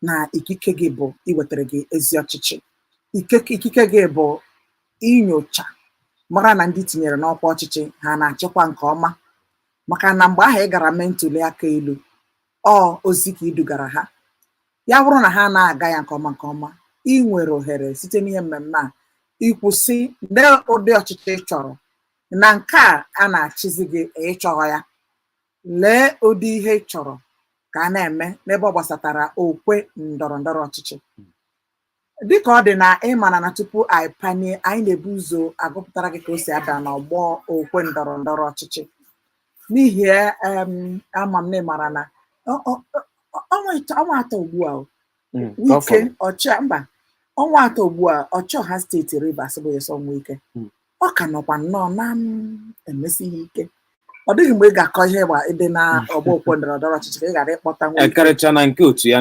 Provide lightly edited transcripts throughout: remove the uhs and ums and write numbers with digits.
na ikike gị bụ iwetara gị ezi ọchịchị. Ikike gị bụ inyocha mara na ndị tinyere n'ọkwa ọchịchị ha na-achịkwa nke ọma, maka na mgbe ahụ ị gara mee ntuli aka elu ozi ka idugara ha. Ya bụrụ na ha na-aga ya nke ọma, ị nwere ohere site n'ihe mmemme a ịkwụsị lee ụdị ọchịchị ị chọrọ, na nke a na-achịzi gị ịchọrọ ya, lee ụdị ihe ị chọrọ ka a na-eme n'ebe ọ gbasatara okwe ndọrọ ndọrọ ọchịchị. Dịka ọ dị na ịmana na tupu anyị panye, anyị na-ebu ụzọ agụpụtara gị ka o si ada n'ọgbọ okwe ndọrọ ndọrọ ọchịchị. N'ihi ama m na ịmara na ọnwa atọ ugbu a Wike ọnwa atọ ugbu a Ọchịọha steeti Rivers bụ Nyesom Wike, ọ ka nọkwa nnọọ na-emesighị ike. Ọ dịghị mgbe ị ga-akọ ihe ịdị na ọgbọ okwe ndọrọ ndọrọ ọchịchị ka ị ghara ịkpọta karịcha na nke otu ya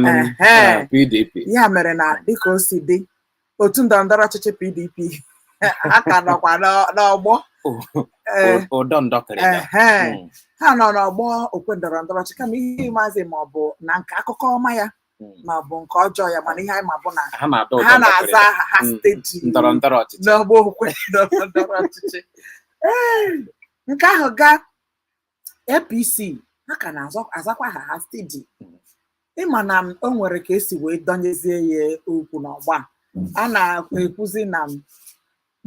PDP. Ya mere na dịka o si dị, otu ndọrọ ndọrọ ọchịchị PDP ha ka nọkwa n'ọgbọ ha nọ n'ọgbọ okwe ndọrọ ndọrọ ọchịchị, kama ihe maazị ma ọ bụ na nke akụkọ ọma ya ma ọ bụ nke ọjọọ ya, mana ihe anyị ma bụ na ha na-aza aha ha steeti n'ọgbọ okwe ndọrọ ndọrọ ọchịchị. Nke ahụ ga APC ha ka na-azakwa aha ha steeti. Ịma na o nwere ka esi wee donyezie ya ukwu n'ọgba a na-ekwuzi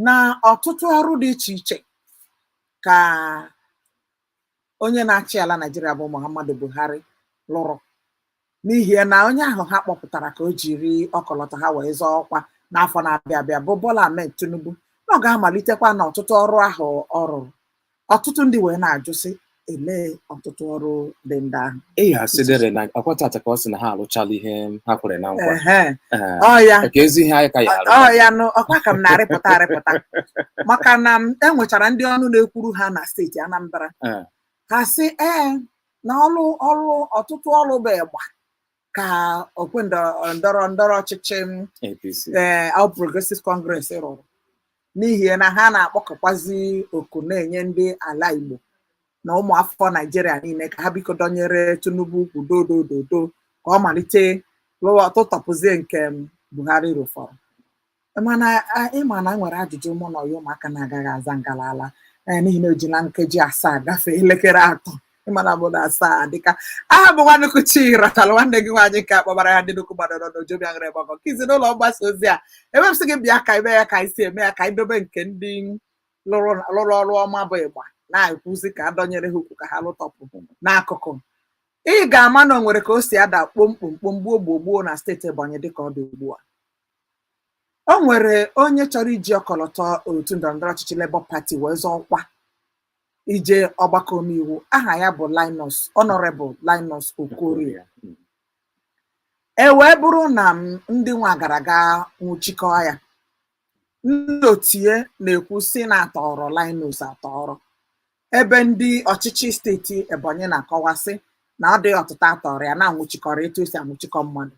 na ọtụtụ ọrụ dị iche iche ka onye na-achị ala Naịjirịa bụ Muhammadu Buhari lụrụ, n'ihi na onye ahụ ha kpọpụtara ka o jiri ọkọlọtọ ha wee zọọ ọkwa n'afọ na-abịa abịa bụ Bola Ahmed Tinubu, na ọ ga-amalitekwa na ọtụtụ ọrụ ahụ ọ rụrụ. Ọtụtụ ndị wee na-ajụsị elee ọtụtụ ọrụ dị ndị ahụ. Asịdịrị na akwatata ka ọ sị na ha alụchala ihe ha kwere na nkwa. Ka ezi ihe anyị ka ya alụ. Ya ọkwa ka m na-arịpụta maka na enwechara ndị ọnụ na-ekwuru ha na steeti Anambra, ha sị na ọtụtụ ọrụ bụ ịgba ka okwe ndọrọ ndọrọ ọchịchị All Progressives Congress rụrụ, n'ihi na ha na-akpọkọkwazi oku na-enye ndị ala Igbo na ụmụafọ Naịjirịa niile ka ha biko dọnyere Tinubu ukwu dodododo ka ọ malite tụtọpụzie nke Buhari rụfọrọ. Ịma na nwere ajụjụ mụ na ụmụaka na-agaghị aza ngalala n'ihi na ojila nkeji 7 gafee elekere 3 ịmana bụ na 7 dịka aha bụ Nwanukuchi ratara nwanne gị nwaanyị ka kpọbara ya ndị nnukwu mmadụ nọ n'Ojobiangere Gbagọ kizi n'ụlọ mgbasa ozi a. Ewepụsị gị bịa ka ime ya ka anyị si eme ya ka anyị dobe nke ndị lụrụ ọrụ ọma bụ ịgba na-ekwuzi ka adọnyere ha ukwu ka ha lụtọpụ n'akụkụ. Ị ga-ama na o nwere ka o si ada kpomkpomkpom gbuo na steeti Ebonyi dịka ọ dị ugbu a. O nwere onye chọrọ iji ọkọlọtọ otu ndọrọndọrọ ọchịchị Labour Party wee zọọ ọkwa ije ọgbakọ omeiwu. Aha ya bụ Honorable Linus Okorie. Wee bụrụ na ndị nwa gara aga nwụchikọọ ya, ndị otie na-ekwu si na atọrọ Linus atọrọ, ebe ndị ọchịchị steeti Ebonyi na-akọwasị na ọ dị ọtụtụ atọrọ ya na-anwụchikọrọ etu esi anwụchikọ mmadụ.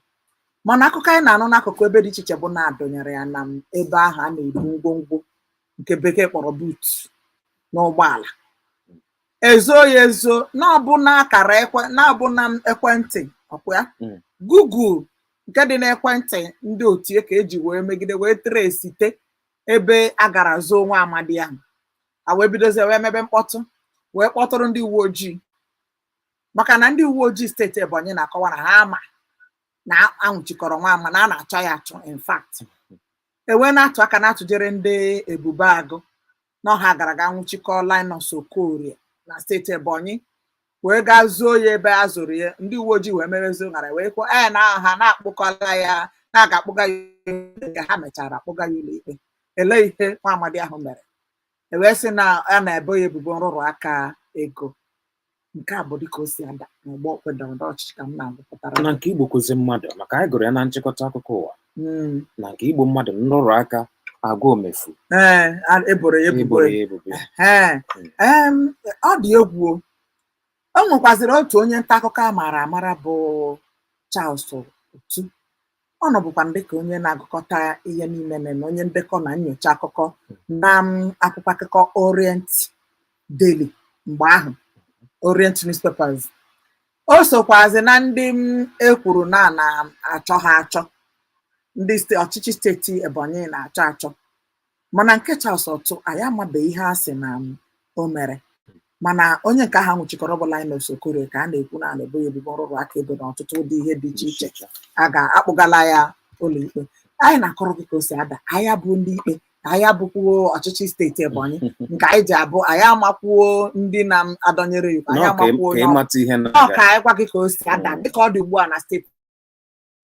Mana akụkọ anyị na-anụ n'akụkụ ebe dị iche iche bụ na-adọnyere ya na ebe ahụ a na-ebu ngwongwo nke bekee kpọrọ boot n'ụgbọala, ezo ya ezo na ọbụna akara ekwentị ọkwa ya Google nke dị n'ekwentị ndị otie ka eji wee megide wee tresite ebe a gara zoo nwa amadi ahụ. A wee bidozie wee mebe mkpọtụ wee kpọtụrụ ndị uwe ojii, maka na ndị uwe ojii steeti Ebonyi na-akọwa na ha ama na anwụchikọrọ nwa ama na a na-achọ ya achọ. In fact, wee na-atụ aka na-atụjere ndị Ebube Agụ na ọha gara ga nwụchikọ Linus Okorie na steeti Ebonyi wee gaa zuo ya ebe a zụrụ ya. Ndị uwe ojii wee merezi ṅara wee kwuo na ha na-akpụkọla ya na-aga akpụga ya ka ha mechara akpụga ya ụlọikpe. Elee ihe nwa amadi ahụ mere? Wee sị na a na-ebo ya ebubo nrụrụ aka ego. Nke a bụ dịka o si ada n'ọgbọ okwe ndọrọndọrọ ọchịchị ka m na-agụpụtara. Na nke Igbo kwụzi mmadụ, maka anyị gụrụ ya na nchịkọta akụkọ ụwa, na nke Igbo mmadụ nrụrụ aka agwa omefu. Eboro ya ebubo. Ọ dị egwu. O nwekwaziri otu onye nta akụkọ a maara amara bụ Charles Otu. Ọ nọbụkwa dịka onye na-agụkọta ihe niile na onye ndekọ na nyocha akụkọ na akwụkwọ akụkọ Orient Daily mgbe ahụ, Orient Newspapers. o sokwazi na ndị ekwuru na-achọ ha achọ, ndị ọchịchị steeti Ebonyi na-achọ achọ, mana nke Charles Otu anyị amabeghị ihe a sị na o mere, mana onye nke ahụ nwụchikọrọ bụ Linus Okorie ka a na-ekwu na na-ebo ya ebubo nrụrụ aka ebe na ọtụtụ ụdị ihe dị iche iche a ga-akpụgala ya ụlọikpe. Anyị na-akọrọ gị ka o si ada, anyị bụ ndị ikpe, anyị abụkwuo ọchịchị steeti Ebonyi nke anyị ji abụ anyị amakwuo ndị na-adọnyere iwu, anyị amakwuo onye ọ ka anyị gwa gị ka o si ada dịka ọ dị ugbu a na steeti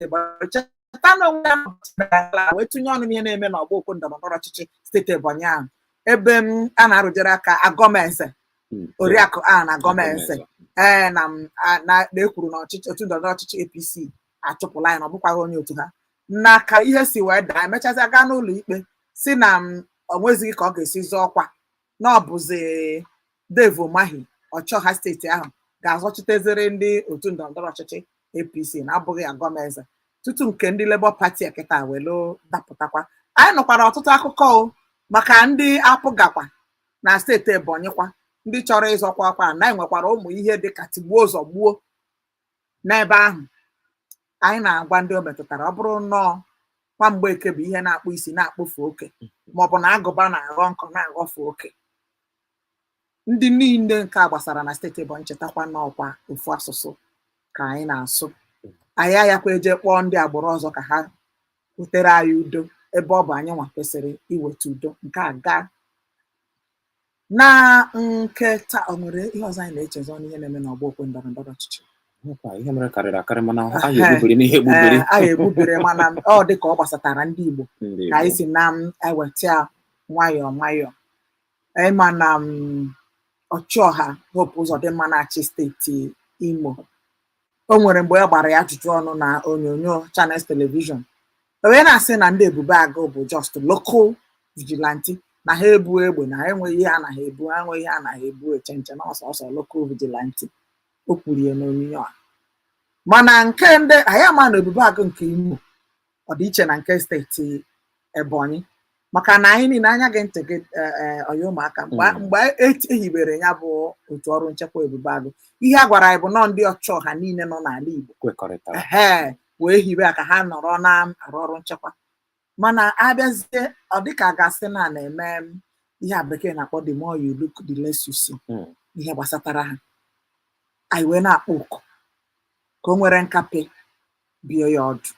Ebonyi. Cheta na onwe ya wee tụnye ọnụ ihe na-eme n'ọgbọ okwu ndọrọndọrọ ọchịchị steeti Ebonyi ahụ, ebe a na-arụjere aka agọmeze Oriakụ na gọọmenti na-ekwuru na ọchịchị otu ndọrọndọrọ ọchịchị APC achụpụla ya na ọ bụkwaghị onye otu ha, n'aka ihe si wee daa emechazi aga n'ụlọ ikpe si na o nwezighị ka ọ ga-esi zọọ ọkwa na ọ bụzi Dave Umahi ọchọha steeti ahụ ga-azọchitezere ndị otu ndọrọndọrọ ọchịchị APC na-abụghị ya gọọmenti tutu nke ndị Labour Party eketa welu dapụtakwa. Anyị nụkwara ọtụtụ akụkọ maka ndị apụgakwa na steeti Ebonyi kwa ndị chọrọ ịzọkwa ọkwa na enwekwara ụmụ ihe dịka tigbuo zọgbuo n'ebe ahụ. Anyị na-agwa ndị o metụtara ọ bụrụ nnọọ kwa mgbe eke bụ ihe na-akpụ isi na-akpụfu oke maọbụ na agụba na-aghọ nkọ na-aghọfu oke, ndị niile nke a gbasara na steeti Ebonyi chetakwa n'ọkwa ofu asụsụ ka anyị na-asụ. Anyị ayakwa eje kpọọ ndị agbụrụ ọzọ ka ha butere anyị udo ebe ọ bụ anyị nwa kwesịrị iweta udo nke a gaa na nke taa. O nwere ihe ọzọ anyị na-echezọ n'ihe na-eme n'ọgbọ okwu ndọrọndọrọ ọchịchị? Ihe mere karịrị akarị, mana anyị egbubere n'ihe egbubere. Anyị egbubere mana ọ dị ka ọ gbasatara ndị Igbo ka anyị si na-eweta nwayọọ nwayọọ. Ịma na Ọchịọha Hope Uzodimma na-achị steeti Imo, o nwere mgbe e gbara ya ajụjụ ọnụ na onyonyo Channels Television wee na-asị na ndị Ebube Agụ bụ just local vigilante, na ha ebu egbe, na ha enweghị ihe a na ha ebu, ha enweghị ihe a na ha ebu echenche na ọsọsọ local vigilante. O kwuru ya n'onyonyo a, mana nke ndị anyị ama na Ebube Agụ nke Imo ọ dị iche na nke steeti Ebonyi, maka na anyị niile anya gị ntị gị ọya ụmụaka mgbe ehibere ya bụ otu ọrụ nchekwa Ebube Agụ, ihe a gwara anyị bụ nọ ndị Ọchịọha niile nọ n'ala Igbo wee hibe ka ha nọrọ na-arụ ọrụ nchekwa. Mana abịazie ọ dịka a ga-asị na-eme ihe a bekee na-akpọ the more you look the less you see, ihe gbasatara ha. Anyị wee na-akpọ oku ka o nwere nkapị bie ya ọdụ,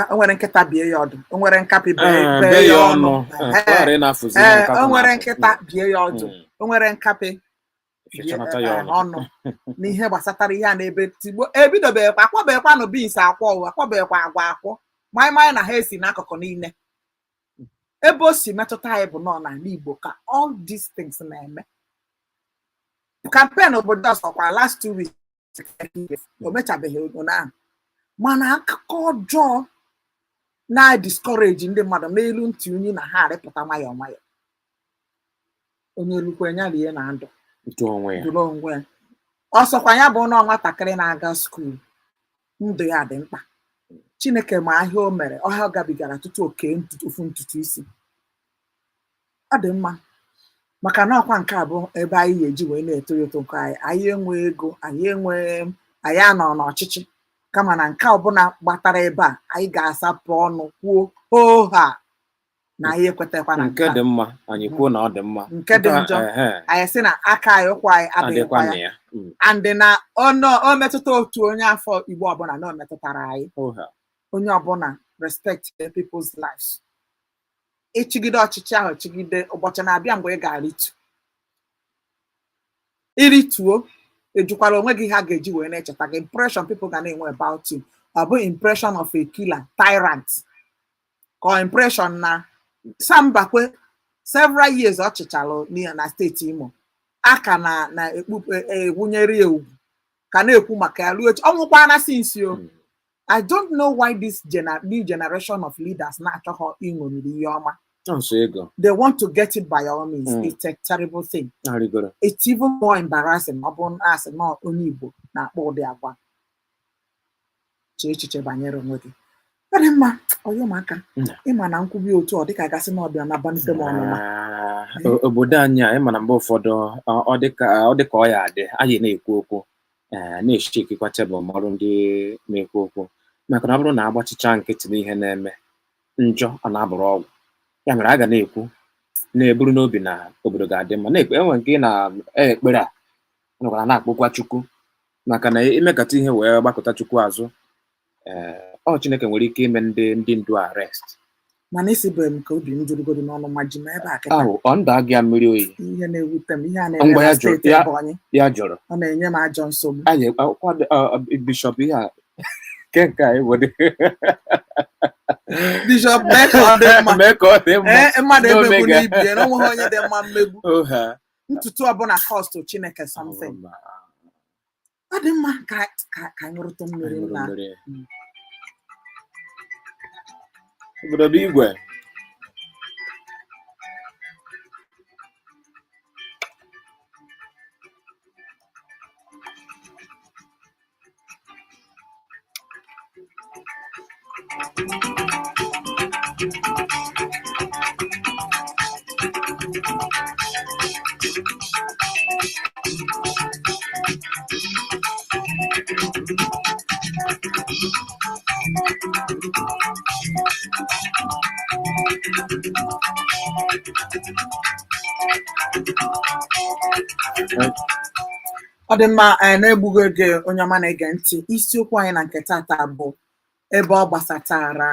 o nwere nkịta bie ya ọdụ, o nwere nkapị bee ya ọnụ, o nwere nkịta bie ya ọdụ, o nwere nkapị ọnụ n'ihe gbasatara ihe a na-ebe tigbo ebidobeghịkwa akwabeghịkwanụ beans akwọ akwabeghịkwa agwa akwọ maịmaị na ha esi n'akụkụ niile. Ebe o si metụta anyị bụ nọ n'ala Igbo ka all these things na-eme. Kampen obodo ọsọkwa last 2 weeks o mechabeghị ụnyaahụ, mana akụkọ ọjọọ na-discourage ndị mmadụ n'elu ntị unyi na ha arịpụta nwayọọ nwayọọ. Onye elukwe ya lie na ndụ dụrụ onwe ya. Ọsọkwa ya bụ na nwatakịrị na-aga skuul, ndụ ya dị mkpa. Chineke ma ahịa o mere, ọhịa ọ gabigara tutu oke ofu ntutu isi. Ọ dị mma maka na ọkwa nke a bụ ebe anyị ga-eji wee na-eto eto nke anyị enwe ego, anyị anọ n'ọchịchị, kama na nke ọbụla gbatara ebe a anyị ga-asapụ ọnụ kwuo ha na anyị ekwetakwa na nke dị mma, anyị kwuo na ọ dị mma, nke dị njọ anyị sị na aka anyị ụkwụ anyị adịghịkwa ya, andị na o metụta otu onye afọ Igbo ọbụla na o metụtara anyị. Onye ọbụla respect people's lives. Ịchịgide ọchịchị ahụ chịgide, ụbọchị na-abịa mgbe ị ga-arịtu irituo ejukwala onwe gị ha ga-eji wee na-echeta gị. Impression people ga na-enwe about you ọ bụ impression of a killer tyrant ka impression na Sambakwe several years ọ chịchalụ na steeti Imo aka na-ewunyere ya ugwu ka na-ekwu maka ya ruo echi ọ nwụkwana since o. I don't know why this new generation of leaders na-achọghọ ịṅomiri ihe ọma. They want to get it by all means. It's a terrible thing. It's even more embarrassing. Ọ bụ asị na onye Igbo na-akpọ ụdị agwa. Chee echiche banyere onwe gị. Ọ dị mma ọyọ ụmụaka ịma na nkwubi otu ọ dịka gasị na ọbịa na banite m ọnụma. obodo anyị a ịma na mgbe ụfọdụ ọ dịka ọ ya adị anyị na-ekwu okwu na-echi ikikwa tebụl ma ọrụ ndị na-ekwu okwu maka na ọ bụrụ na agbachicha nkịtị n'ihe na-eme njọ a na-abụrụ ọgwụ ya mere a ga na-ekwu na-eburu n'obi na obodo ga-adị mma na-ekpe enwe nke na-ekpere a nọkwara na-akpụkwa Chukwu maka na imekata ihe wee gbakọta Chukwu azụ ọ Chineke nwere ike ime ndị ndu arrest mana isi bụ m ka obi m jụrụgodo n'ọnụ ma ji ma ebe a kịta ahụ ọ ndụ agị ya mmiri oyi ihe na-ewute m ihe a na-eme na steeti Ebonyi ya jụrụ ọ na-enye m ajọ nsogbu bishọp ihe a nke anyị were bishọp mee ka ọ dị mma mmadụ emegbu n'ibie na onweghị onye dị mma mmegbu ntutu ọbụla kọstụ Chineke something ọ dị mma ka anyị rụtụ mmiri na obodo bụ igwe ọ dị mma na-egbughị oge onye ọma na-ege ntị isiokwu anyị na nke tata bụ ebe ọ gbasatara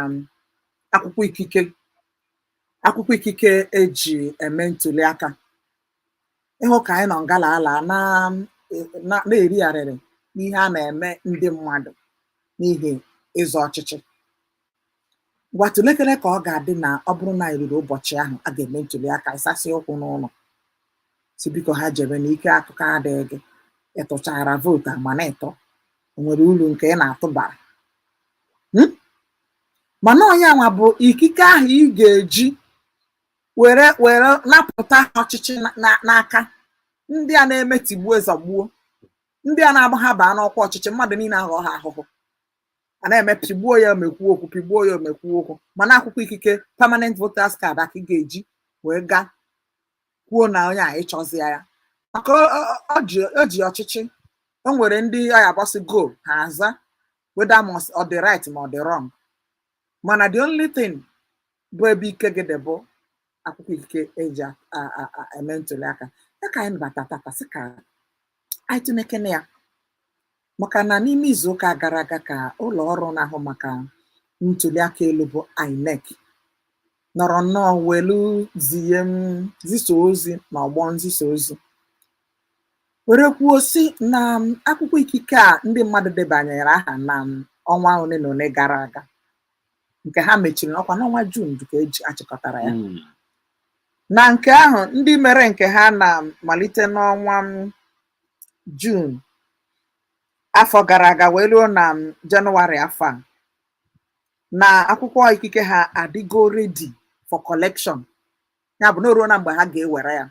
akwụkwọ ikike eji eme ntuli aka ịhụ ka anyị nọ ngala ala na-eri arịrị n'ihe a na-eme ndị mmadụ n'ihi ịzọ ọchịchị gwa tụlekere ka ọ ga-adị na ọ bụrụ na eriri ụbọchị ahụ a ga-eme ntuli aka ịsasị ụkwụ n'ụlọ si biko ha jebe n'ike akụkọ adịghị gị ịtụchara vootu mana ịtọ o nwere uru nke ị na-atụbara mana onye nwa bụ ikike ahụ ị ga-eji were napụta ọchịchị n'aka ndị a na-eme tigbuo zọgbuo ndị a na-agbagha baa n'ọkwa ọchịchị mmadụ niile aghọ ha ahụhụ a na-eme pigbuo ya omekwu okwu pigbuo ya omekwu okwu mana akwụkwọ ikike permanent voters card aka ị ga-eji wee gaa kwuo na onye a ịchọzia ya maka o ji ọchịchị o nwere ndị agha bọsị go ha aza whether ọ dị right ma ọ dị wrong mana the only thing bụ ebe ike gị dị bụ akwụkwọ ikike eji eme ntuli aka ya ka anyị bata tata sị ka anyị tụnekene ya maka na n'ime izuụka gara aga ka ụlọ ọrụ na-ahụ maka ntuli aka elu bụ INEC nọrọ nnọọ welu zisa ozi na ọgbọ nzisa ozi were kwuo si na akwụkwọ ikike a ndị mmadụ debanyere aha na ọnwa ole na ole gara aga nke ha mechiri n'ọkwa n'ọnwa Juun ka eji achịkọtara ya na nke ahụ ndị mere nke ha na-malite n'ọnwa Juun afọ gara aga wee ruo na Jenụwarị afọ a na akwụkwọ ikike ha adịgo ready for collection ya bụ na o ruo na mgbe ha ga-ewere ya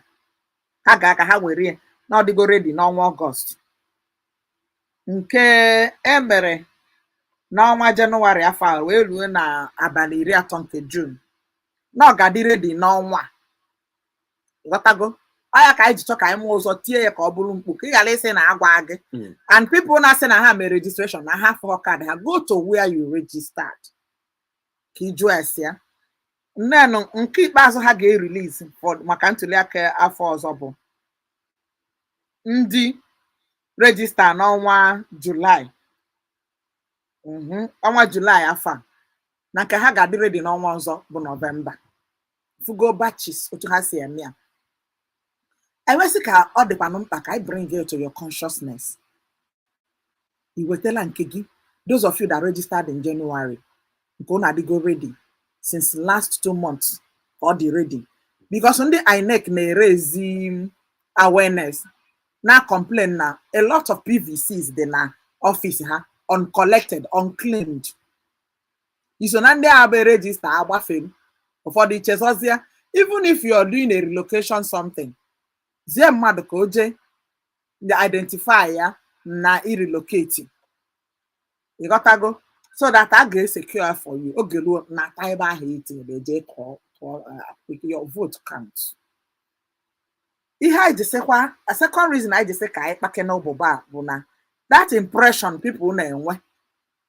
ha ga-aka ha were ya na ọ dịgo ready n'ọnwa Ọgọst nke emere n'ọnwa Jenụwarị afọ a wee ruo na abalị 30 nke Juun na ọ ga-adị ready n'ọnwa ghọtago ọya ka anyị ji chọ ka anyị mụọ ụzọ tie ya ka ọ bụrụ mkpu ka ị ghara ịsị na agwa gị and people na-asị na ha mere registration na ha fọ card ha go to where you registered ka ị jụọ esi ya nnenụ nke ikpeazụ ha ga-erelease maka ntuli aka afọ ọzọ bụ ndị regista n'ọnwa Julaị ọnwa Julaị afọ a na nke ha ga-adị ready n'ọnwa ọzọ bụ Nọvemba fugo batches otu ha si eme ya ewesị ka ọ dịkwanụ mkpa ka I bring it to your consciousness i wetala nke gị those of you that registered in January nke unu adịgo ready since last 2 months ka ọ dị ready because ndị INEC na-erezi awareness na complain na a lot of PVCs dị na office ha uncollected unclaimed iso na ndị agba register agbafere ụfọdụ ichezọzie even if you are doing a relocation something zie mmadụ ka o jee identify ya na irelocate ịghọtago so that a ga-esecure for you oge ruo na ebe ahụ itinyere eje kọọ your vote count ihe anyị ji sịkwa a second reason anyị ji sị ka anyị kpake n'ụbụba a bụ na that impression people na-enwe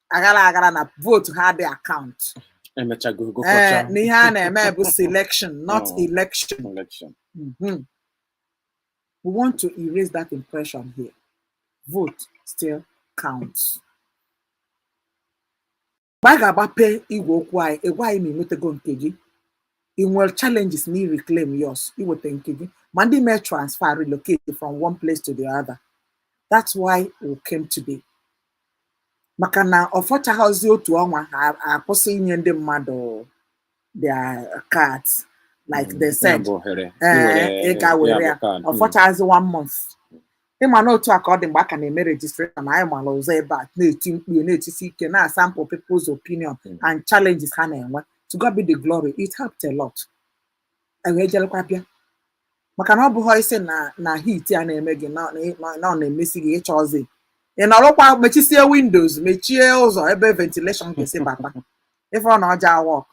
agara na vote ha dị account emechago gụkọcha na ihe a na-eme bụ selection not election. We want to erase that impression here. Vote still counts. Mgbe anyị ga-agbape igwe okwu anyị ịgwa anyị ma inwetago nke gị, ị nwere challenges na reclaim yours iweta nke gị ma ndị mee transfer relocate from one place to the other. That's why we came today. Maka na ọ fọchaghazi otu ọnwa ha akwụsị inye ndị mmadụ their cards like they said ịga were ya ọ fọchaghazi 1 month. Ịma na otu a ka ọ dị mgbe a ka na-eme registration anyị mara ụzọ ebe a na-eti mkpu na-etisi ike na sample people's opinion and challenges ha na-enwe. To God be the glory, it helped a lot. Anyị ejelekwa bịa maka na ọ bụghị isi na heat a na-eme gị na ọ na-emesi gị ịchọzi ị nọrọkwa mechisie windows mechie ụzọ ebe ventilation ga-esi bata ife ọ na ọja work.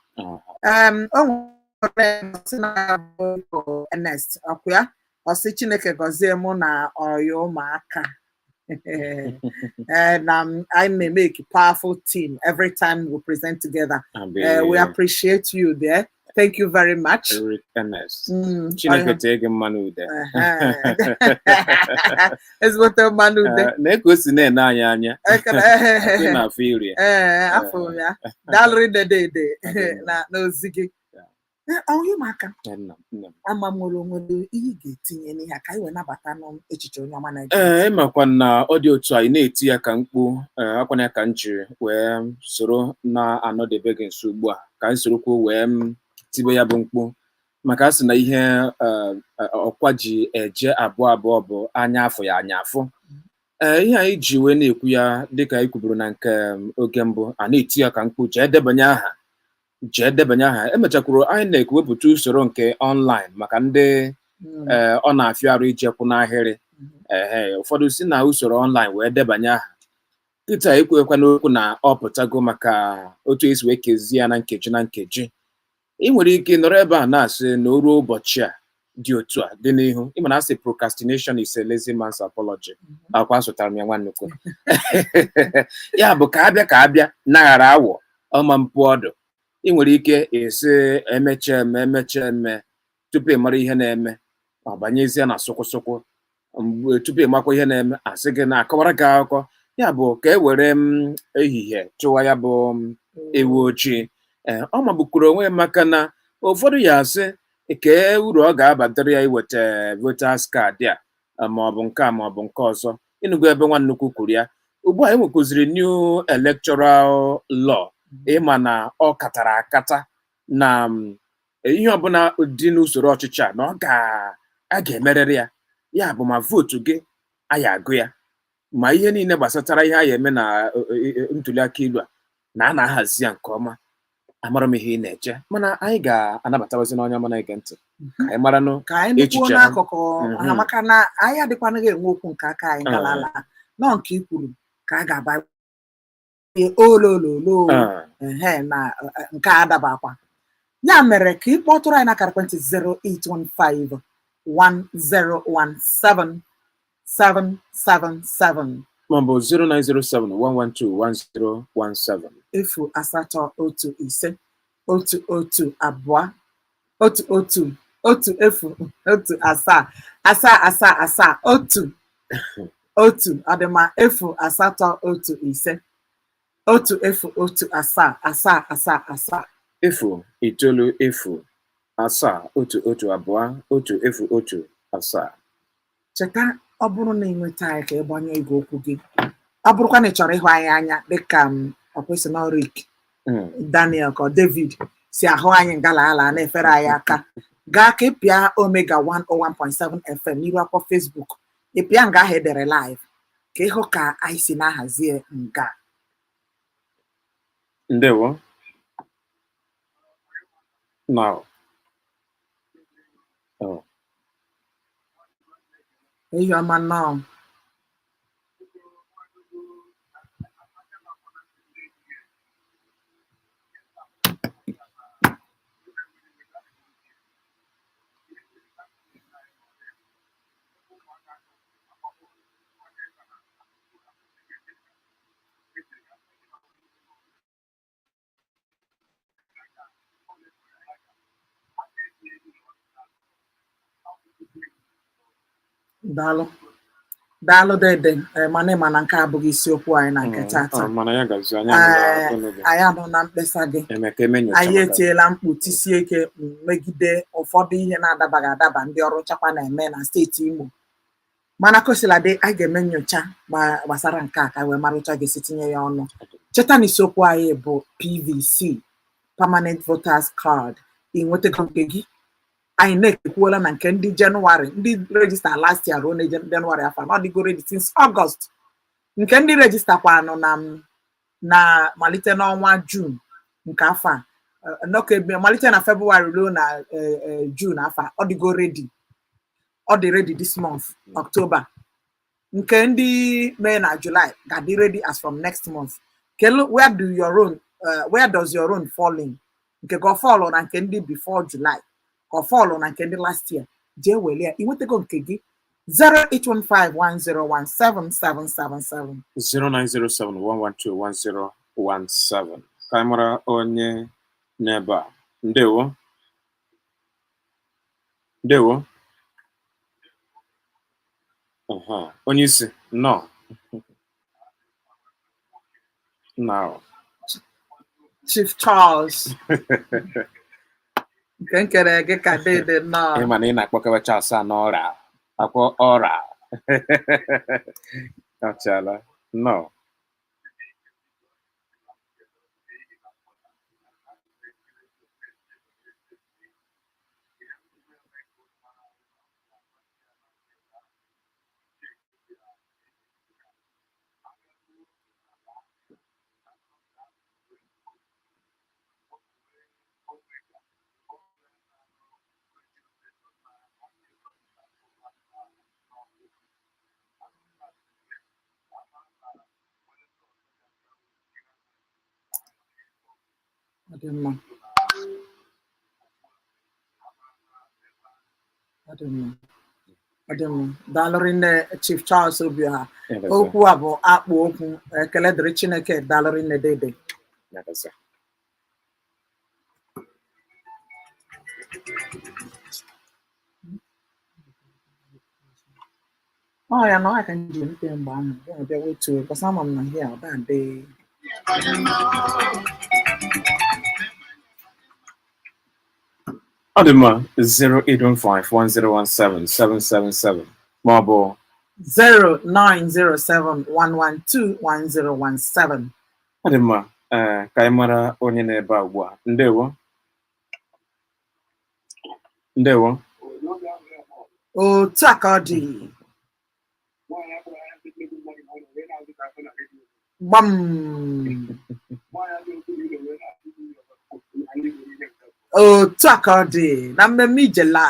O nwere na Ernest ọkụ ya ọsị Chineke gọzie mụ na ọya ụmụaka and I may make a powerful team every time we present together. We appreciate you there. Thank you very much. Chineke tege mmanụ ude. Ezigbote mmanụ ude. Na-egosi na-ene anyị anya. Ị na-afụ iri. Afọ m ya. Daalụ dede na ozi gị. Ọyụ maka amamụrụ nwere ihe ị ga-etinye n'ihe a ka anyị wee nabata n'echiche onye ọma Naịjirịa. Ịmakwa na ọ dị otu anyị na-eti ya ka mkpu akwana ya ka m jiri wee soro na-anọdebe gị nso ugbu a ka anyị sorokwu wee tibe ya bụ mkpu maka a sị na ihe ọkwa ji eje abụọ abụọ bụ anya afọ ya anya afọ. Ihe anyị ji wee na-ekwu ya dịka anyị kwuburu na nke oge mbụ a na-eti ya ka mkpu jee debanye aha emechakwuru anyị na-ekwupụta usoro nke online maka ndị ọ na-afịa arụ ijekwu n'ahịrị. Ụfọdụ si na usoro online wee debanye aha kịta ekwekwa n'okwu na ọ pụtago maka otu esi wee kezie ya na nkeji. Ị nwere ike nọrọ ebe a na-asị na o ruo ụbọchị a dị otu a dị n'ihu ị mana asị procrastination is a lazy man's apology. Akwa asụtara m ya nwa nnukwu ya bụ ka abịa naghara awọ ọma mpụ ọdụ. Ị nwere ike esi emeche eme tupu ị mara ihe na-eme ọ banyezie na sụkwụsụkwụ mgbe tupu ị makwa ihe na-eme asị gị na-akọwara gị akụkọ. Ya bụ ka e were ehihie chụwa ya bụ ewu ojii. Ọ magbukuru onwe maka na ụfọdụ ya asị kee uru ọ ga-abatara ya iweta voters card a maọbụ nke a maọbụ nke ọzọ. Ịnụgo ebe nwa nnukwu kwuru ya. Ugbu a enwekụziri new electoral law ịma na ọ katara akata na ihe ọbụla dị n'usoro ọchịchị a na a ga-emerịrị ya. Ya bụ ma vootu gị aya agụ ya ma ihe niile gbasatara ihe a ya eme na ntuliaka ilu a na a na-ahazi ya nke ọma. Amara m ihe ị na-eche mana anyị ga-anabatawazi n'onye ọma na-ege ntị ka anyị mara echiche n'akụkụ ha maka na anyị adịkwanaghị enwe okwu nke aka anyị galala nọ nke i kwuru ka a ga-aba olololo na nke adabakwa. Ya mere ka ị kpọtụrụ anyị n'akara ekwentị 0815 1017 777 maọbụ 0907 112 1017 efu asatọ otu ise otu otu abụọ otu otu otu efu otu asaa asaa asaa asaa otu otu ọdịma efu asatọ otu ise otu efu otu asaa asaa asaa asaa efu itoolu efu asaa otu otu abụọ otu efu otu asaa. Cheta ọ bụrụ na ị nweta anyị ka ị gbanye igwe okwu gị ọ bụrụkwa na ị chọrọ ịhụ anyị anya dịka ọkwesịnorik Daniel ka David si ahụ anyị ngalaala na-efere anyị aka gaa ka ị pịa Omega 101.7 FM n'iru akwụkwọ Facebook ị pịa nga ahụ edere live ka ịhụ ka anyị si na-ahazie nga. Ndewo. Now. Ehi ọma nnọọ. Daalụ. Daalụ dede mana mana nke abụghị isiokwu anyị na nke tata. mana ya gazi anya nụla olu gị. Anyị anọ na mkpesa gị. Emeka emenyocha Anyị maka etiela mkpu tisie ike megide ụfọdụ ihe na-adabaghị adaba ndị ọrụ nchekwa na-eme na steeti Imo. Mana kosiladị anyị ga-eme nyocha gbasara nke a ka wee mara ụcha ga-esi tinye ya ọnụ. Cheta na isiokwu anyị bụ PVC, Permanent Voters Card. Ị nwetago nke gị? Anyị na-ekwuola na nke ndị Jenụwarị, ndị rejista last year ruo na Jenụwarị afọ ọ dịgo ready since August. Nke ndị rejista kwanụ na malite n'ọnwa June nke afọ a, malite na February ruo na June afọ a, ọ dịgo ready. Ọ dị ready this month, October. Nke ndị May na July ga-adị ready as from next month. Where does your own fall in? Nke go follow na nke ndị before July. Ka follow na nke ndị last year. Jee wele ya. I nwetego nke gị 08151017777. 0907-112-1017. Ka anyị mara onye n'ebe a. Ndewo. Ndewo. Onye isi no. No. Chief Charles. Nke nkere gị ka dede nọ. Ị ma na ị na-akpọkewa Charles a n'ọra. Akwọ ọra. Achala. No. Daalụ nne Chief Charles Obiọha. Okwu a bụ akpụ okwu. Ekele dịrị Chineke. Daalụ nne dede. Ya na ọ ka nji mpe mgbe ahụ bịa wetuo because ama m na ihe a ọ dị. Ọ dị mma 08151017777 ma ọ bụ 0907112117. Ọ dị mma ka anyị mara onye na-ebe a ugbu a. Ndewo. Ndewo. Otu a ka ọ dị. Gbam. Otu a ka ọ dị na mmemme ijela.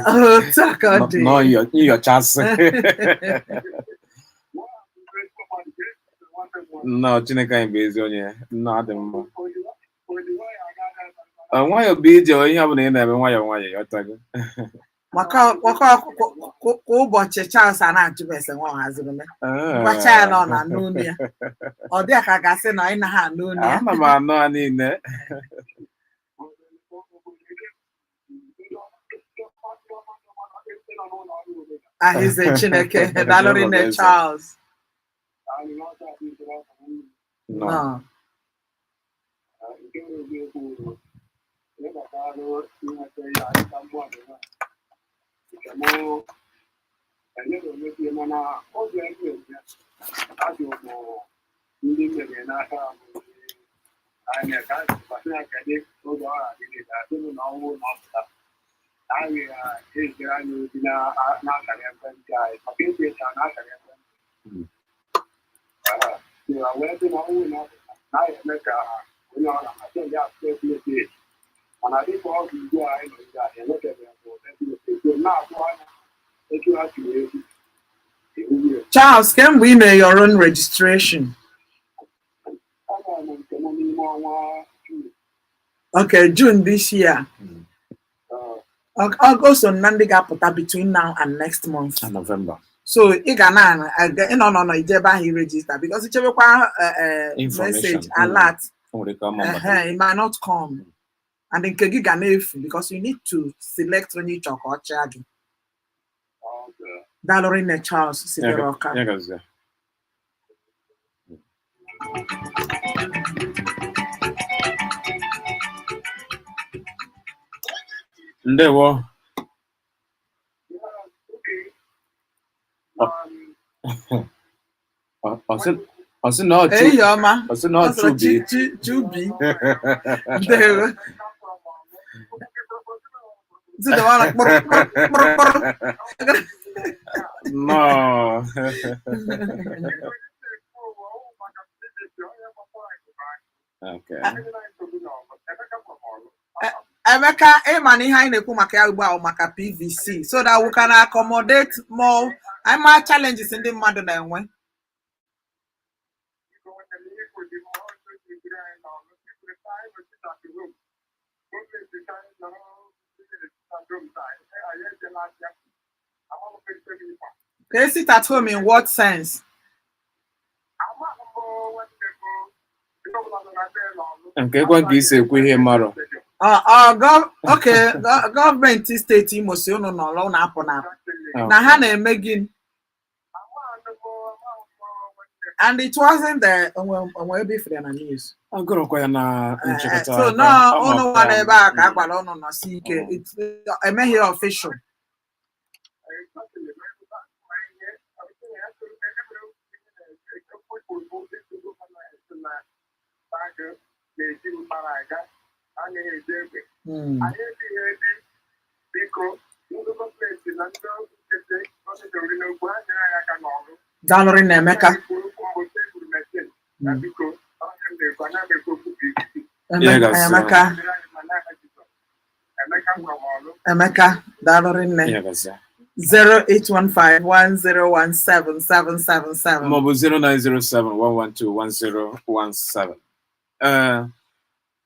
Otu a ka ọ dị. No, nyochasị. No, Chineke anyị bụ ezi onye. No, adị mma. Nwayọ bụ ije ihe ọ bụla ị na-eme nwayọ nwayọ yọtago. Maka ụbọchị Charles a na-ajụ m ese nwa haziri m. Gwacha ya na ọ na-anụ unu ya. Ọ dị ka gasị na ị naghị anụ unu ya. Ana m anụ ha niile. Ahịze Chineke. Daalụ nne Charles. No. Charles, can we make your own registration? Okay, June this year. Also, Nandi got between now and next month. And November. So, you register because it's a message alert. It might not come. and nke gị ga na-efu because you need to select onye ịchọ ka ọ chịa gị. Daalụ rinne Charles sitere Ọka. Ndewo. Ọsị na ọchụ. Ehi ọma. Ọsị na ọchụ bi. Chubi. Ndewo. No. Okay. Emeka, ịma na ihe anyị na-ekwu maka ya ugbu a maka PVC so that we can accommodate more. I'm ma challenges ndị mmadụ na-enwe. They sit at home in what sense? Nke kwa nke isi ekwu ihe mara. Okay, gọọmenti steeti Imo si unu n'ọlụ na-apụ na ha na-eme gịnị? And it wasn't the onwe ebe ifere na news. Agụrụkwa ya na nchịkọta. So no, unu nwa n'ebe a ka agwara unu nọsi ike. Emeghị official. Daalụ rinne Emeka. Emeka, daalụ rinne. 08151017777 maọbụ 09071121017.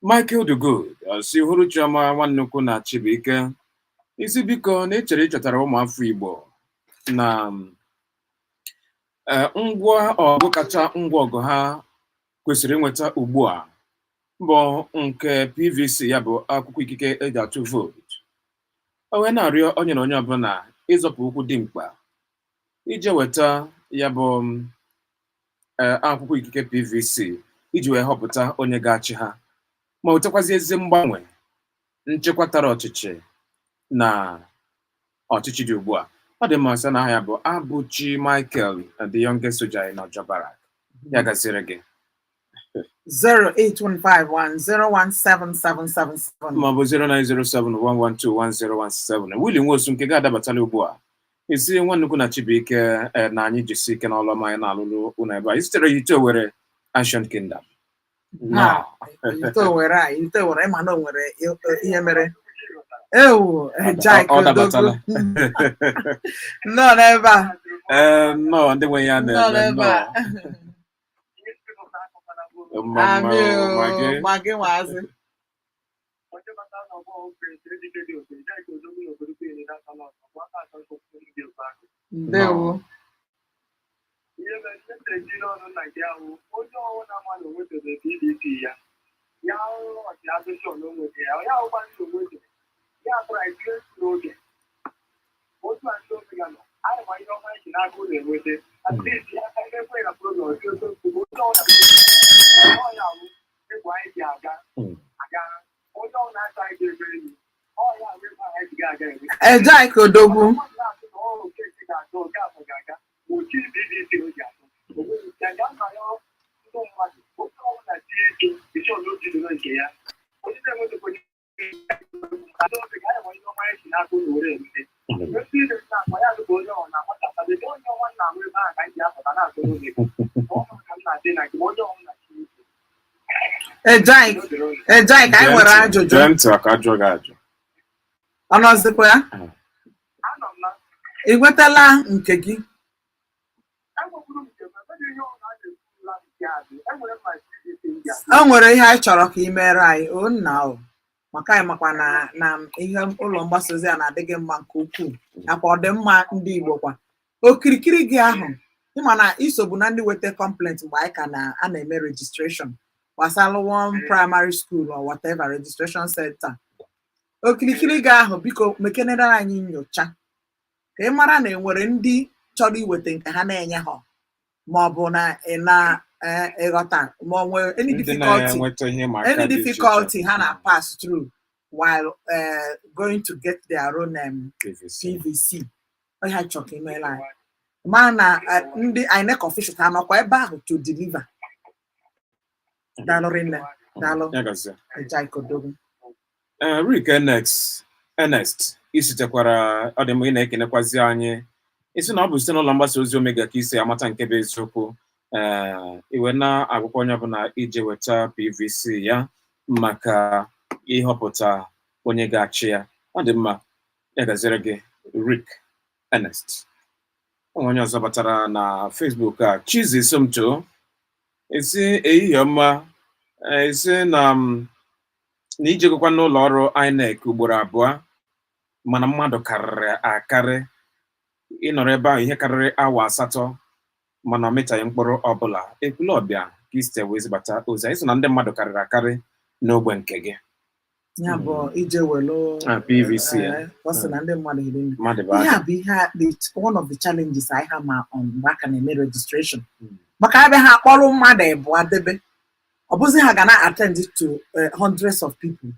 Michael the Good si hụrụ Chioma Nwannukwu na Chibuike isi biko na echere ịchọtara ụmụafọ Igbo na ngwa ọgụ kacha ngwa ọgụ ha kwesịrị inweta ugbu a bụ nke PVC, ya bụ akwụkwọ ikike eji atụ vootu. O wee na-arịọ onye na onye ọbụla ịzọpụ ụkwụ dị mkpa iji weta ya bụ akwụkwọ ikike PVC iji wee họpụta onye ga-achị ha ma wetakwazi ezi mgbanwe nchekwatara ọchịchị na ọchịchị dị ugbu a. Ọ dị mmasị na aha ya bụ Abuchi Michael, the youngest soldier in Ojo Barrack. Ya gasịrị gị 08151017777 maọbụ 09071121017. Willie Nwosu nke ga-adabatala ugbu a isi Nwannukwu na Chibuike na anyị jisi ike n'ọlụ ọma anyị na-alụlụ unu ebe a isitere ya ite Owerri Ancient Kingdom. ite Owerri ma na o nwere ihe mere ewu ọ dabatala nọ n'ebe a nnọọ ndị nwe ya na-eme ma gị nwaazị ndewo Ejai Kodogwu Ejai ka anyị nwere ajụjụ ọnọzikwa ya ị nwetala nke gị? O nwere ihe anyị chọrọ ka ị mere anyị o nna o maka anyị makwa na ihe ụlọ mgbasa ozi a na-adịghị mma nke ukwuu nakwa ọdịmma ndị Igbo kwa okirikiri gị ahụ ịma na isobu na ndị weta complaint mgbe anyị ka a na-eme registration gbasara one primary school or whatever registration center. Okilikili ga ahụ biko mekenere anyị nyocha ka ị mara na enwere ndị chọrọ iweta nke ha na-enye ha ma ọ bụ na ịghọta ma ọ nwere any difficulty ha na pass through while going to get their own PVC. Ha chọrọ imeela anyị ma na ndị INEC officials ha nọkwa ebe ahụ to deliver. Daalụ rinne. Daalụ. Ejaikodogu. Rick Ernest isitekwara ọ dị mma ị na-ekenekwazi anyị isi na ọ bụ site n'ụlọ mgbasa ozi Omega ka isi amata nke bụ eziokwu iwe na-agwụkwọ onye ọbụla ije weta PVC ya maka ịhọpụta onye ga-achị ya. Ọ dị mma ya gaziri gị Rick Ernest. Onye ọzọ batara na Facebook a Chizi Somto esi ehihie ọma esi na ijegokwa n'ụlọ ọrụ INEC ugboro abụọ mana mmadụ karịrị akarị ịnọrọ ebe ahụ ihe karịrị awa 8 mana ometaghị mkpụrụ ọbụla Ekwulọbịa ka isite wee zibata ozi anyị sị na ndị mmadụ karịrị akarị n'ogbe nke gị ya bụ ije welo PVC ọ sị na ndị mmadụ hiri ihe bụ ihe one of the challenges anyị ha ma mgbe aka na-eme registration maka ebe ha kpọrọ mmadụ ịbụọ debe ọ bụzi ha ga na-attend to hundreds of people.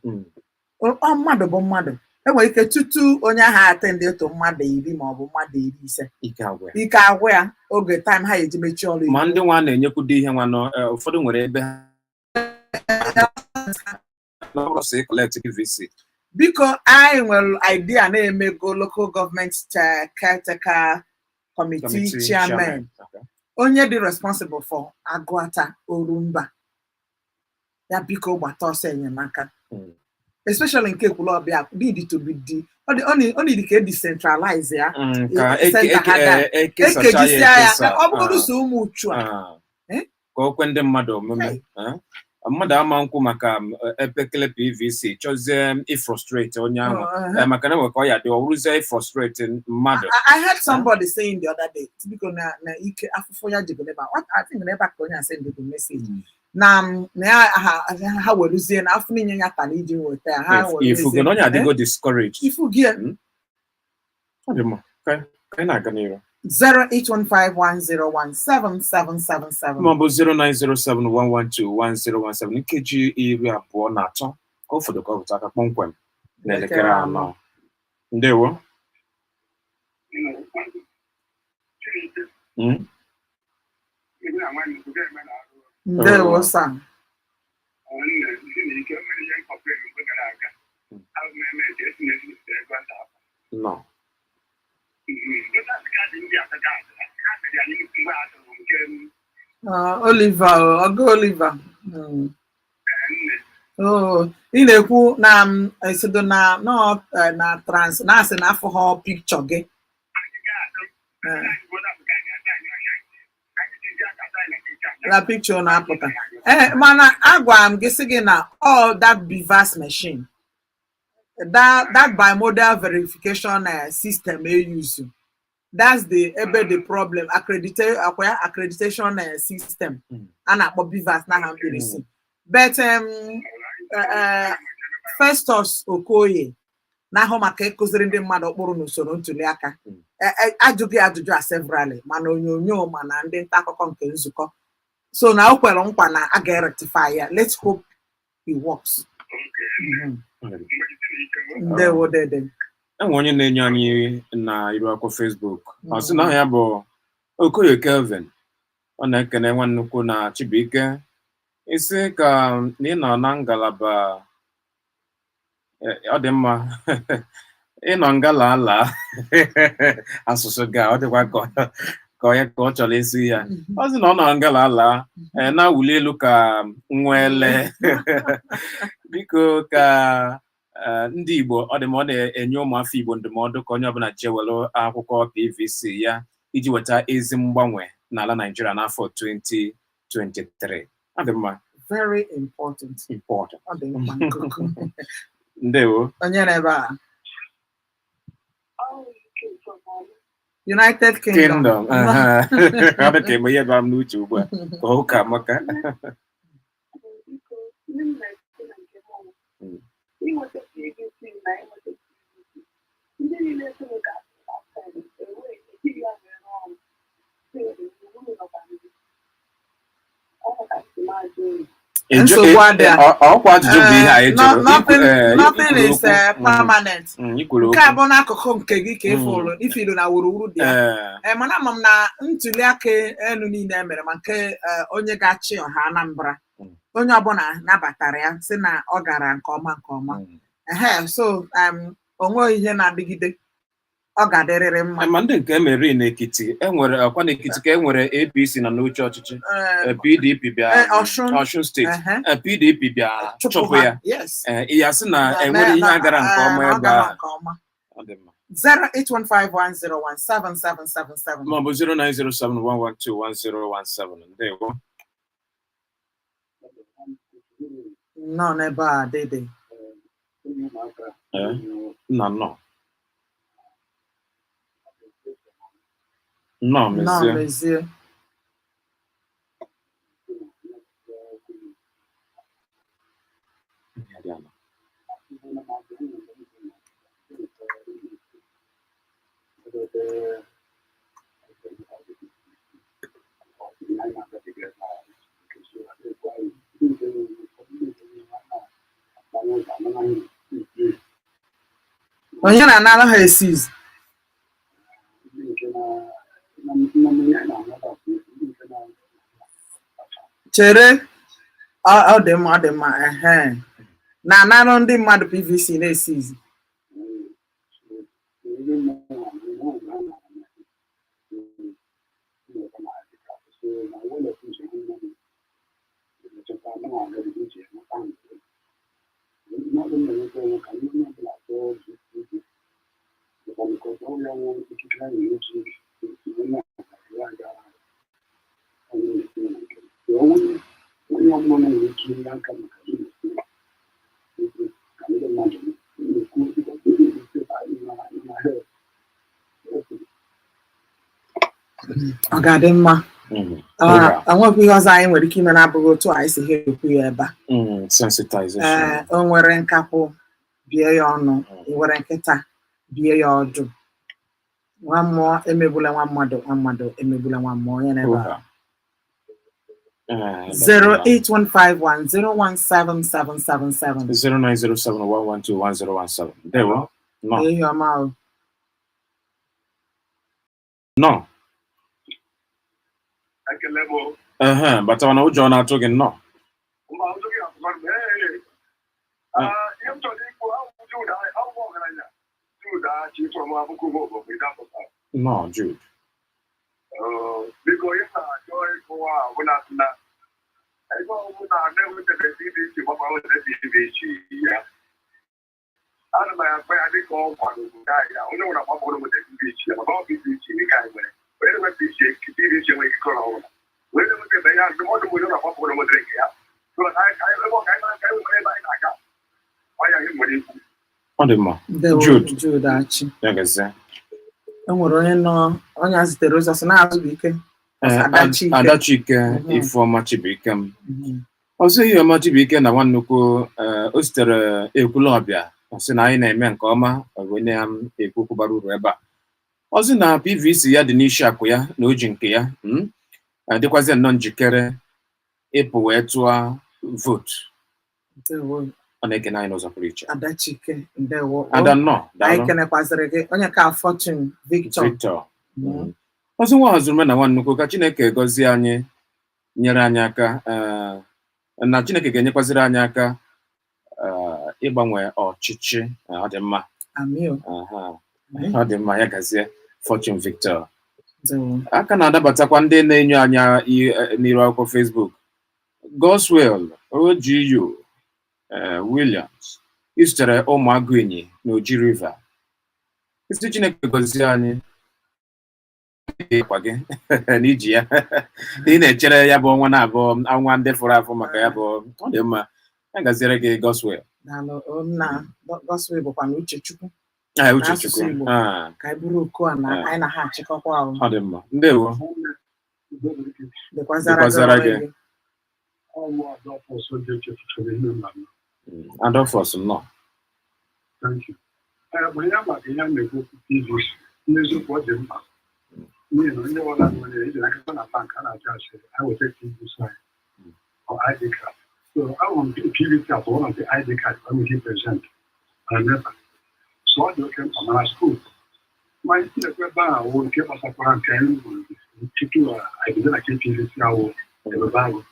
Mmadụ bụ mmadụ enwere ike tutu onye ahụ attend to mmadụ 10 ma ọ bụ mmadụ 15 ike agwụ ya oge time ha eji mechie ọrụ ma ndị nwa na-enyekwudo ihe nwa ụfọdụ nwere ebe collect PVC. Biko anyị nwere idea na-emego local government caretaker committee chairman onye dị responsible for Agụata Orumba ya biko gbata ọsọ enyemaka especially nke Ekwulọbịa need to be ọ need ka decentralize ya ekejisia ya ọ bụrụ so ụmụ uchu a ka o kwe ndị mmadụ omume mmadụ ama nkwụ maka epekele PVC chọzie ifrustrate onye ahụ maka na enwe ka ọ ya dị ọ wụrụzie ifrustrate mmadụ. I heard somebody saying the other day biko na ike afụfụ ya jigoleba I think na ebe ka onye a send the message na ha weruzie na afọ ninye ya tala iji nweta ya ha ifugo na onye adịgo discouraged ifugie ọ dị mma ka anyị na-aga n'iru 08151017777 maọbụ 09071121017 nkeji 23 ka ụfọdụ ka ọ pụta aka kpọmkwem n'elekere 4. Ndewo. Ndewo Sam. No. Oliver, Ogo Oliver. Ị na-ekwu na esodo na na trans na asị na afọ ha picture gị. La picture na-apụta. Mana agwa m gị sị gị na all that P.V.C machine, that bimodal verification system they use, that's the problem. Accreditation system. And P.V.C na P.V.C. But Festus Okoye na ahụ maka ịkụziri ndị mmadụ okpuru n'usoro ntuli aka ajụjụ severally mana onyonyo mana ndị nta akụkọ nke nzukọ so na o kwere nkwa na a ga-rectify ya. Let's hope it works. Ndewo dede. Enwe onye na-enye anyị na iru akwụkwọ Facebook ọ sị na ya bụ Okoye Kelvin ọ na-ekene nwa nnukwu na Chibuike isi ka ị nọ na ngalaba ọ dị mma ịnọ ngala ala asụsụ ga ọ dịkwa ka onye ka ọ chọrọ isi ya ọ sị na ọ nọ ngala ala na-awụli elu ka nwele biko ka ndị Igbo ọ dị ma ọ na-enye ụmụafọ Igbo ndụmọdụ ka onye ọbụla jewelu akwụkwọ PVC ya iji weta ezi mgbanwe n'ala Nigeria n'afọ 2023. Ọ dị mma. Very important. Ọ dị mma nkuku. Ndewo. Onye na-ebe a. United Kingdom. Ọ dị ka eme ihe ba m n'uche ugbu a ka ụka maka So what there? Nothing is permanent. Carbon if you don't know there. Manam na ntuli aka enu ni na mere manke onye gachi ọha Anambra. Onye ọbụla nabatara ya sị na ọ gara nke ọma. So onwe ihe na-adịgide. Ọ ga-adịrịrị mma. Ma ndị nke emeri n'Ekiti enwere akwa n'Ekiti ka enwere APC na n'oche ọchịchị PDP bịa Osun steeti PDP bịa chụpụ ya ya sị na enwere ihe agara nke ọma ebe a 08151017777 maọbụ 09071121017 ndewo nọ n'ebe a dede nọ No, monsieur. Onye na-anara ha esiz. Chere ọ dị mma na-anara ndị mmadụ PVC na-esizi ọ ga-adị mma enwekwa ihe ọzọ anyị nwere ike ime na-abụghị otu anyị si ha ekwu ya ebe a o nwere nkapụ bie ya ọnụ nwere nkịta bie ya ọdụ nwa mmụọ emegbula nwa mmadụ emegbula nwa mmụọ onye na-ebe a 08151017777 09071121017 ndewo ihe ọma no batawa na ụjọ na-atụ gị nnọọ no Jude ọ dị mma Jude achị enwere onye zitere ụzọ sị na-azụ bụ ike Adachike Ifeọma Chibuikem ọzọ Ifeọma Chibuikem na nwannukwu o sitere Ekwulọbịa sị na anyị na-eme nke ọma onye ekwu okwu bara uru ebe a ọzọ na PVC ya dị n'isi akụ ya na oji nke ya dịkwazị nnọọ njikere ịpụ wee tụọ vootu ọ na-ekene anyị n'ụzọ pụrụ iche Adachike ndewo anyị kenekwazịrị gị onye ka Fortune Victor ọzọ nwa hazuru na nwannukwu ka Chineke gọzie anyị nyere anyị aka na Chineke ga-enyekwaziri anyị aka ịgbanwe ọchịchị ọ dị mma ọ dị mma ya gazie Fortune Victor aka na-adabatakwa ndị na-enyo anya n'iru akwụkwọ Facebook Goswell OGU Williams isitere ụmụagụ enyi na Oji River isi Chineke gọzie anyị kwa gị n'iji ya ị na-echere ya bụ ọnwa na-abụ ọnwa ndị fọrọ afọ maka ya bụ ọ dị mma a gaziere gị Goswell Goswell bụkwa na Uchechukwu Uchechukwu ka anyị bụrụ oku a na anyị na ha achịkọkwa ahụ ọ dị mma ndewo dịkwazara gị Adolphus nnọọ or ID card. So I want to PVC as one of the ID card committee present. And never. So I came from our school. My teacher will give us a quarantine to do I did not keep PVC out in the Bible.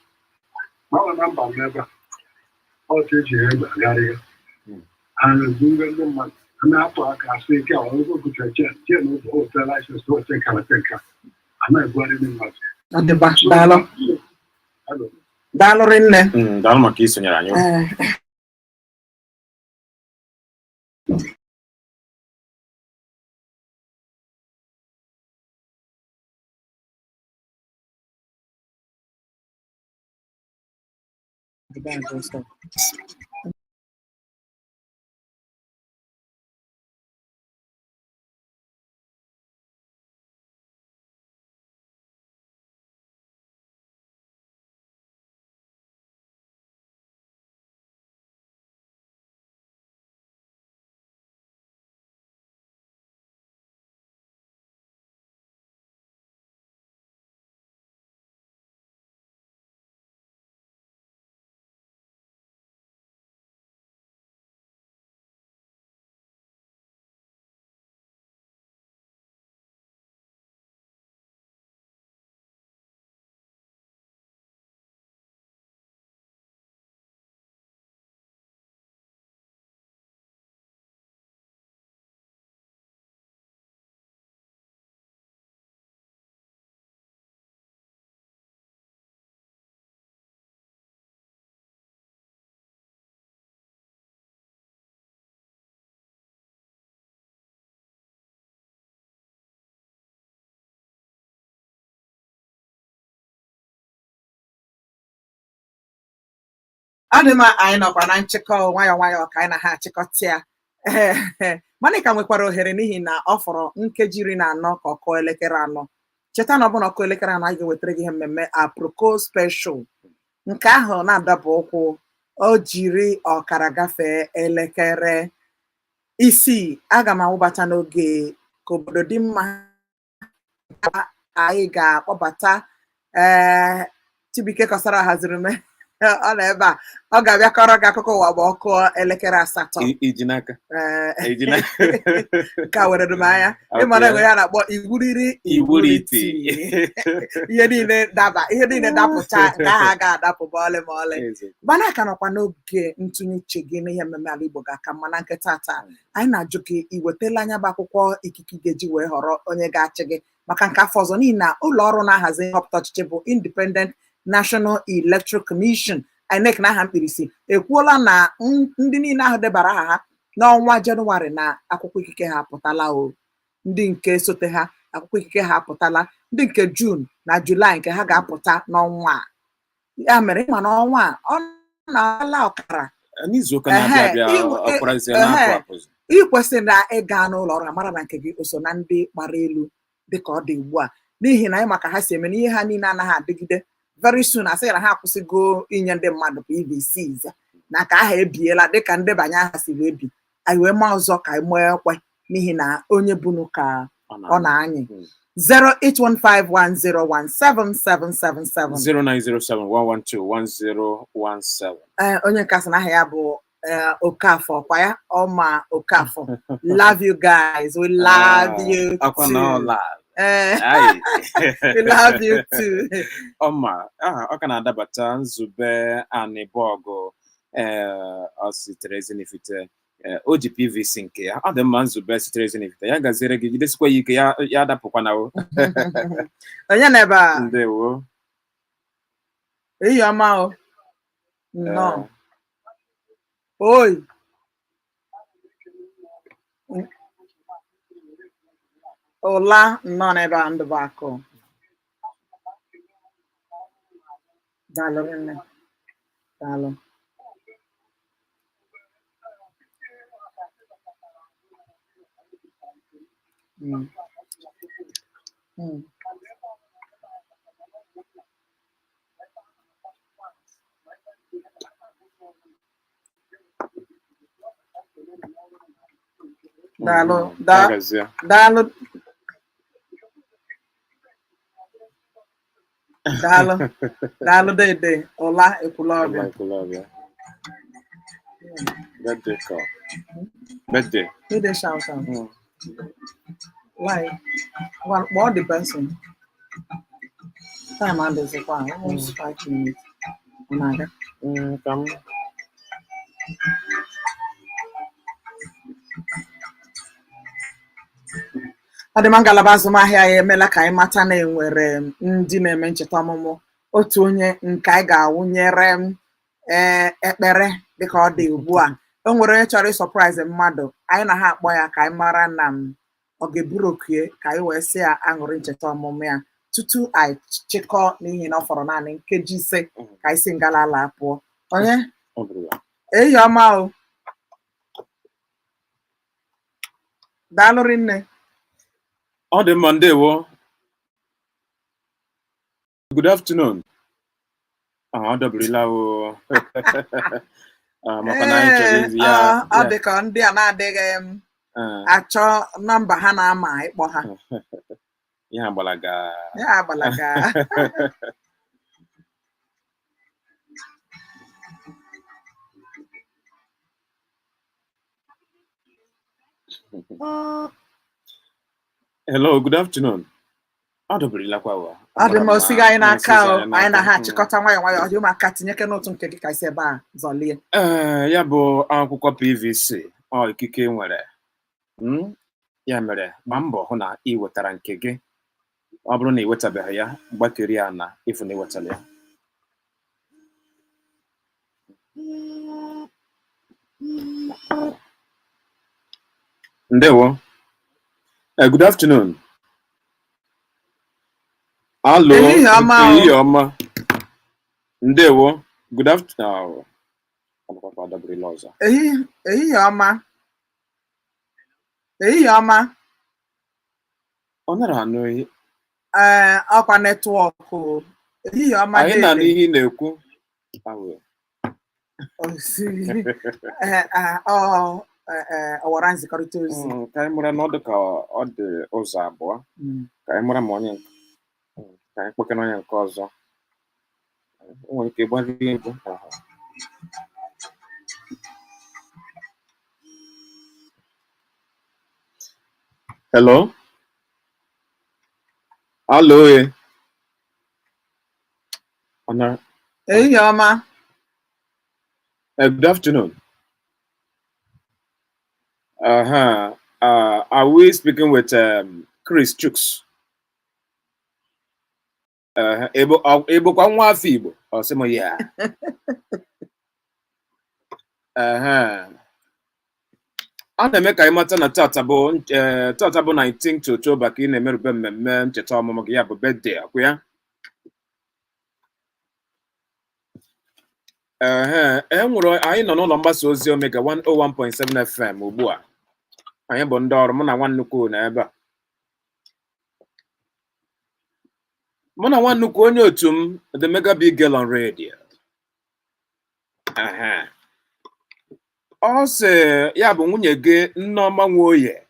My number never. All teach you here, Gary. And do the month. And after I can speak, I will go to church. General hotel license to take a take. I'm not going in much. At the back, Dalo. Dalo rinne. Dalo maki isonyere anyị. The band will stop. Adịma anyị nọkwa na nchịkọ nwayọọ ka anyị na ha achịkọta ya mana ka nwekwara ohere n'ihi na ọ fọrọ nkeji 14 ka ọ kụọ elekere 4. Cheta na ọ bụ na ọkụ elekere 4 anyị ga-ewetara gị ihe mmemme aproko special nke ahụ na-adọpụ ụkwụ o jiri ọkara gafee elekere 6. Aga m awụbata n'oge ka obodo dị mma. Anyị ga-akpọbata Chibuike Kọsara haziri m ọ nọ ebe a ọ ga-abịa kọrọ gị akụkọ ụwa ma ọ kụọ elekere 8. Iji n'aka. Nke a were m anya ịmara enwe ya na-akpọ iwuriti ihe niile dapụcha nke ahụ a ga-adapụ ma ọlị ma ọlị. Mana aka nọkwa n'oge ntụnye uche gị n'ihe mmemme ala Igbo ga-aka mma na nkịta taa anyị na-ajụ gị iwetala anya bụ akwụkwọ ikike ga-eji wee họrọ onye ga-achị gị maka nke afọ ọzọ n'ihi na ụlọ ọrụ na-ahazi nhọpụta ọchịchị bụ Independent National Electoral Commission INEC na aha mkpirisi ekwuola na ndị niile ahụ debara aha ha n'ọnwa Jenụwarị na akwụkwọ ikike ha apụtala o. Ndị nke sote ha akwụkwọ ikike ha apụtala, ndị nke Juun na Julaị nke ha ga-apụta n'ọnwa a. Ya mere ịma n'ọnwa a ọ na-ala ọkara n'izuụka na-abịa ị kwesịrị na ịga n'ụlọ ọrụ amara na nke gị o so na ndị gbara elu dịka ọ dị ugbu a n'ihi na anyị maka ha si eme na ihe ha niile anaghị adịgide. Very soon asị na ha akwụsịgo inye ndị mmadụ PVCs na ka aha ebiela dịka ndebanye aha si wee bi anyị wee maa ọzọ ka anyị nwee ekwe n'ihi na onye bunu ka ọ na-anyị. 08151017777 0907-112-1017. Onye nke asị na aha ya bụ Okafọ kwa ya ọma Okafọ. Love you guys, we love you too. We love you too. Ọma ọ ka na-adabata Nzube Anịbọgụ ọ sitere Ezinifite o ji PVC nke ya ọ dị mma. Nzube sitere Ezinifite ya gaziere gị jidesikwa ya ike ya adapụkwa na o onye na ebe a ndewo eyi ọma o nnọọ oi ụla nnọọ n'ebe a Ndụbụakụ daalụ nne daalụ. Daalụ daalụ Dalo de. Ola ekulobia. Birthday call. Birthday. Who they shout out? Why? What the person? Time and is almost 5 minutes. Unaga. Come. Adịma ngalaba azụmahịa ya emela ka anyị mata na enwere ndị na-eme ncheta ọmụmụ otu onye nke anyị ga-awụnyere ekpere dịka ọ dị ugbu a. O nwere onye chọrọ ịsọpraịz mmadụ, anyị na ha akpọ ya ka anyị mara na ọ ga-eburu okie ka anyị wee sị ya aṅụrị ncheta ọmụmụ ya tutu anyị chịkọọ n'ihi na ọ fọrọ naanị nkeji 5 ka anyị si ngala ala pụọ. Onye ehihie ọma o, daalụ rinne. Ọ dị mma, ndewo. Good afternoon. Ọ dọbirila o. Maka na anyị chere izi ya. Ọ dị ka ndị a na-adịghị achọ nọmba ha na-ama ịkpọ ha. Ya agbalaga. Ya agbalaga. Hello, good afternoon. Adọbirilakwa wa. Adị m osighị anyị n'aka o, anyị na ha achịkọta nwayọ nwayọ ọdị ụmụaka tinyeke n'otu nke gị ka isi ebe a zọlie. Ya bụ akwụkwọ PVC ọ ikike nwere. Ya mere gba mbọ hụ na ị wetara nke gị. Ọ bụrụ na ị wetabeghị ya, gbakeri ya na ịfụ na ị wetara ya. Ndewo. Good afternoon. Hello. Ehihie ọma. Ndewo. Good afternoon. Ehihie ọma. Ehihie ọma. Ọ nara anụ ọkwa netwọk. Ehihie ọma. Anyị na n'ihe ị na-ekwu. Ọwara nzikọrịta ozi. Ka anyị mara na ọ dị ka ọ dị ụzọ abụọ. Ka anyị mara ma onye ka anyị kpọkena onye nke ọzọ. O nwere ike gbalie ego. Hello? Hello? Ehihie ọma. Good afternoon. Are we speaking with Chris Chuks? Igbo kwa nwa afọ Igbo. Ọ sị m ya. A na-eme ka anyị mata na tata bụ 19th October ka ị na-emerube mmemme ncheta ọmụmụ gị, ya bụ birthday akwụ ya. Anyị nọ n'ụlọ mgbasa ozi Omega 101.7 FM ugbu a. Anyị bụ ndị ọrụ, mụ na nwannukwu na ebe a. Mụ na nwannukwu onye otu m, the Mega Big Girl on Radio. Ọ sị ya bụ nwunye gị Nneọma Nwoye.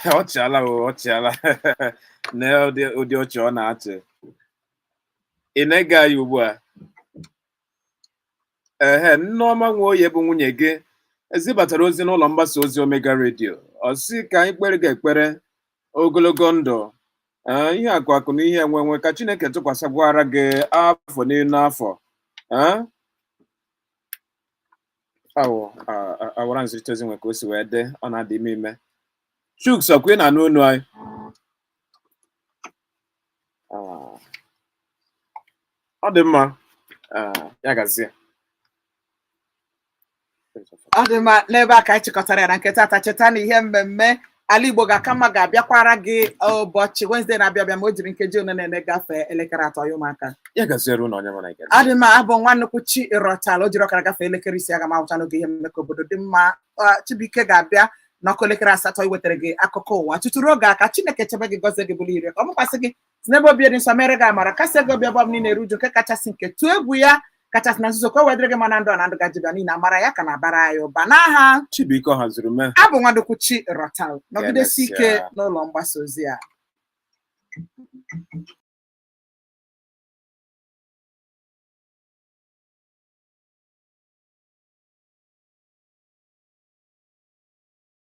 Ọ chịala na ụdị ọchị ọ na-achị. Ị na-ege anyị ugbu a? Nneọma Nwoye bụ nwunye gị ezibatara ozi n'ụlọ mgbasa ozi Omega Radio. Ọ sị ka anyị kpere gị ekpere ogologo ndụ, ihe akụ na ihe enwenwe, ka Chineke tụkwasịkwara gị afọ n'elu afọ. Awara nzirịta ozi nwe ka o si wee dị, ọ na-adị ime. Chuks, ọkwa ị na-anụ olu anyị? Ọ dị mma. Ya gazie. Ọ dị mma, n'ebe a ka anyị chịkọtara ya na nke tata. Cheta na ihe mmemme ala Igbo Ga Ka ga-abịakwara gị ụbọchị Wednesday na-abịa ma o jiri nkeji one na-eme gafee elekere 3 ya ụmụaka. Ya gaziere ụlọ onye mana. Ọ dị mma, abụ nwannukwu Chi Ịrọtala, o jiri ọkara gafee elekere 6 aga m ahụcha n'oge ihe mmemme ka obodo dị mma. Chibuike ga-abịa n'ọkụ elekere 8 iwetara gị akụkọ ụwa. Tutu ruo oge a, ka Chineke chebe gị, gọzie gị, bụrụ ire ka ọ mụkwasị gị si n'ebe obi dị nsọ, mere gị amara, kasị ego obi ọbụla niile eru uju, nke kachasị nke tụọ egwu ya kachasị na nzuzo, ka o wedịrị gị mana ndụ na ndụ gajibịa niile, amara ya ka na-abara anyị ụba n'aha Chibuike haziri mee. Abụ nwannukwu Chi Ịrọtala. Nọgidesi ike n'ụlọ mgbasa ozi a.